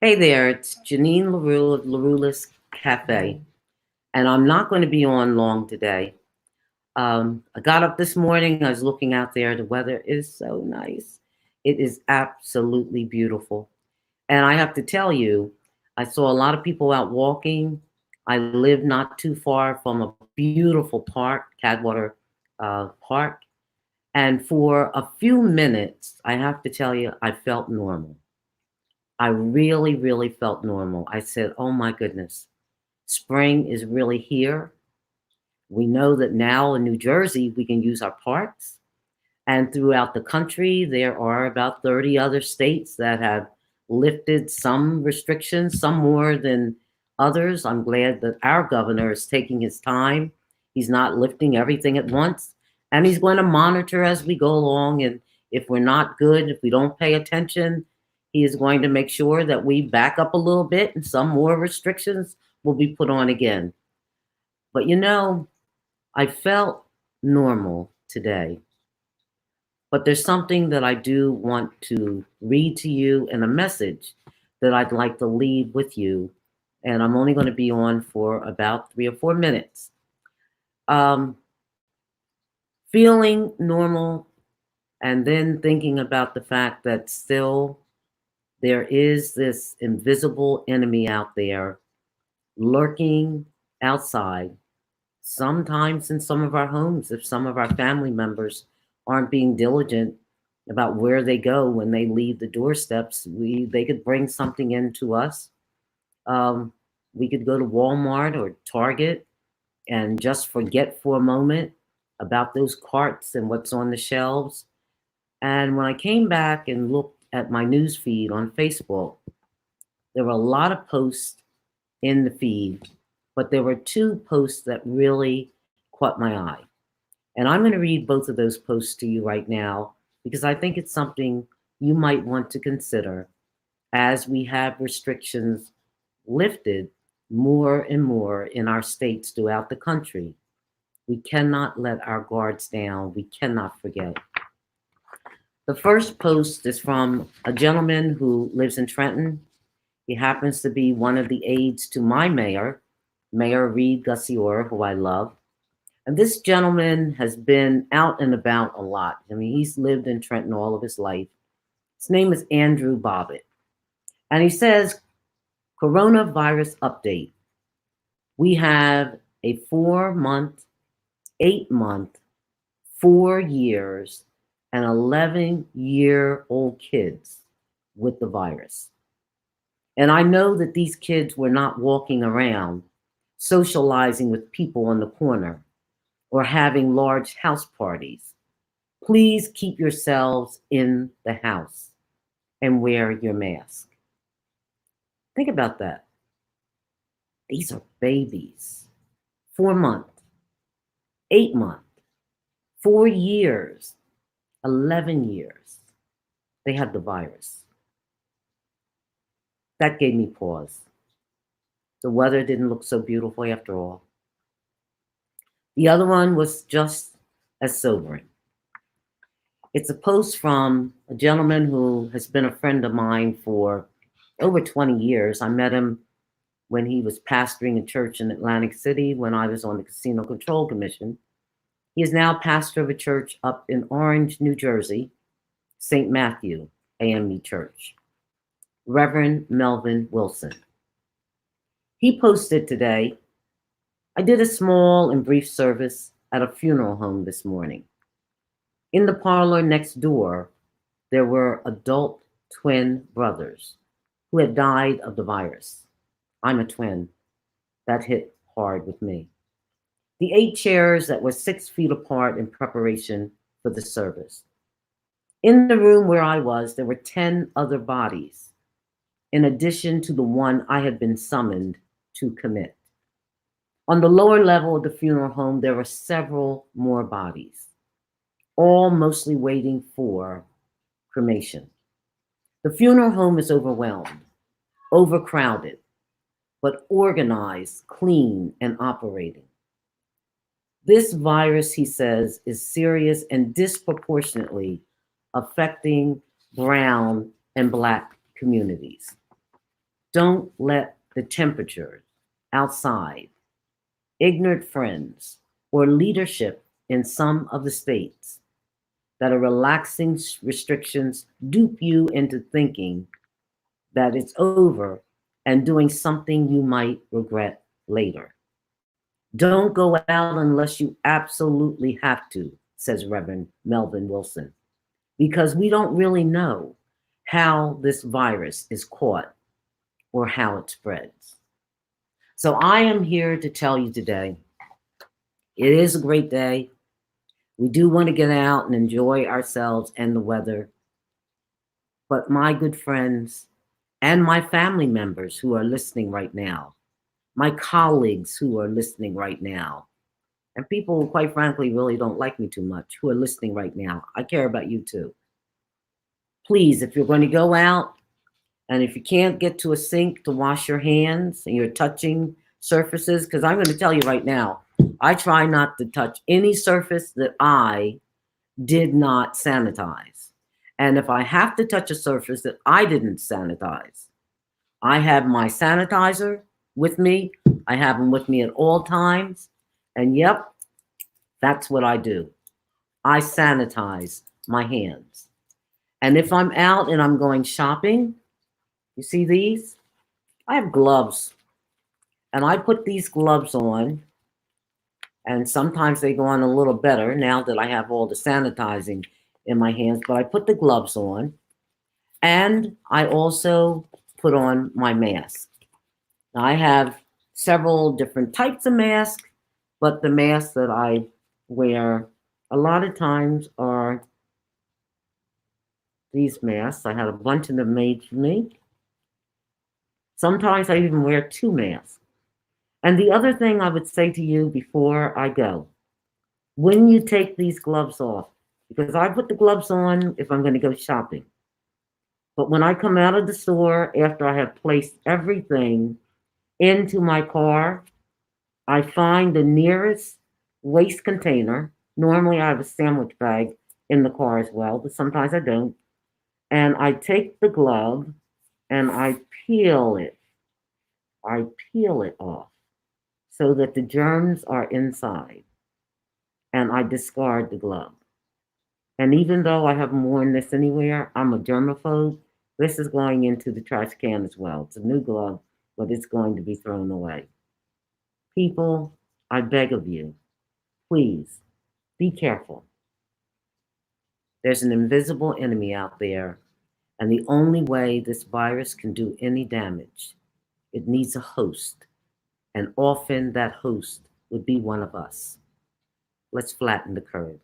Hey there, it's Janine LaRue of LaRuelist Cafe, and I'm not going to be on long today. I got up this morning, I was looking out there, the weather is so nice. It is absolutely beautiful. And I have to tell you, I saw a lot of people out walking. I live not too far from a beautiful park, Cadwater Park. And for a few minutes, I have to tell you, I felt normal. I really, really felt normal. I said, oh my goodness, spring is really here. We know that now in New Jersey, we can use our parks. And throughout the country, there are about 30 other states that have lifted some restrictions, some more than others. I'm glad that our governor is taking his time. He's not lifting everything at once. And he's going to monitor as we go along. And if we're not good, if we don't pay attention, he is going to make sure that we back up a little bit and some more restrictions will be put on again. But I felt normal today. But there's something that I do want to read to you and a message that I'd like to leave with you. And I'm only going to be on for about 3 or 4 minutes. Um, Feeling normal and then thinking about the fact that still there is this invisible enemy out there lurking outside, sometimes in some of our homes, if some of our family members aren't being diligent about where they go when they leave the doorsteps, they could bring something in to us. Um, we could go to Walmart or Target and just forget for a moment about those carts and what's on the shelves. And when I came back and looked at my news feed on Facebook, there were a lot of posts in the feed, but there were two posts that really caught my eye. And I'm going to read both of those posts to you right now because I think it's something you might want to consider as we have restrictions lifted more and more in our states throughout the country. We cannot let our guards down. We cannot forget. The first post is from a gentleman who lives in Trenton. He happens to be one of the aides to my mayor, Mayor Reed Gussior, who I love. And this gentleman has been out and about a lot. I mean, he's lived in Trenton all of his life. His name is Andrew Bobbitt. And he says, coronavirus update. We have a 4 month, 8 month, 4 years, and 11-year-old kids with the virus. And I know that these kids were not walking around socializing with people on the corner or having large house parties. Please keep yourselves in the house and wear your mask. Think about that. These are babies. 4 month, 8 month, 4 years, 11 years. They have the virus. That gave me pause. The weather didn't look so beautiful after all. The other one was just as sobering. It's a post from a gentleman who has been a friend of mine for over 20 years. I met him when he was pastoring a church in Atlantic City when I was on the Casino Control Commission. He is now pastor of a church up in Orange, New Jersey, St. Matthew AME Church, Reverend Melvin Wilson. He posted today, I did a small and brief service at a funeral home this morning. In the parlor next door, there were adult twin brothers who had died of the virus. I'm a twin. That hit hard with me. The 8 chairs that were 6 feet apart in preparation for the service. In the room where I was, there were 10 other bodies, in addition to the one I had been summoned to commit. On the lower level of the funeral home, there were several more bodies, all mostly waiting for cremation. The funeral home is overwhelmed, overcrowded, but organized, clean, and operating. This virus, he says, is serious and disproportionately affecting brown and Black communities. Don't let the temperatures outside, ignorant friends, or leadership in some of the states that are relaxing restrictions dupe you into thinking that it's over and doing something you might regret later. Don't go out unless you absolutely have to, says Reverend Melvin Wilson, because we don't really know how this virus is caught or how it spreads. So I am here to tell you today, it is a great day. We do want to get out and enjoy ourselves and the weather. But my good friends and my family members who are listening right now, my colleagues who are listening right now, and people who, quite frankly, really don't like me too much who are listening right now, I care about you too. Please, if you're going to go out and if you can't get to a sink to wash your hands and you're touching surfaces, because I'm going to tell you right now, I try not to touch any surface that I did not sanitize. And if I have to touch a surface that I didn't sanitize, I have my sanitizer with me. I have them with me at all times. And yep, that's what I do. I sanitize my hands. And if I'm out and I'm going shopping, you see these? I have gloves. And I put these gloves on, and sometimes they go on a little better now that I have all the sanitizing in my hands, but I put the gloves on, and I also put on my mask. Now, I have several different types of masks, but the masks that I wear a lot of times are these masks. I had a bunch of them made for me. Sometimes I even wear two masks. And the other thing I would say to you before I go, when you take these gloves off, because I put the gloves on if I'm going to go shopping. But when I come out of the store after I have placed everything into my car, I find the nearest waste container. Normally I have a sandwich bag in the car as well, but sometimes I don't. And I take the glove and I peel it. I peel it off so that the germs are inside. And I discard the glove. And even though I haven't worn this anywhere, I'm a germaphobe. This is going into the trash can as well. It's a new glove, but it's going to be thrown away. People, I beg of you, please be careful. There's an invisible enemy out there, and the only way this virus can do any damage, it needs a host, and often that host would be one of us. Let's flatten the curve.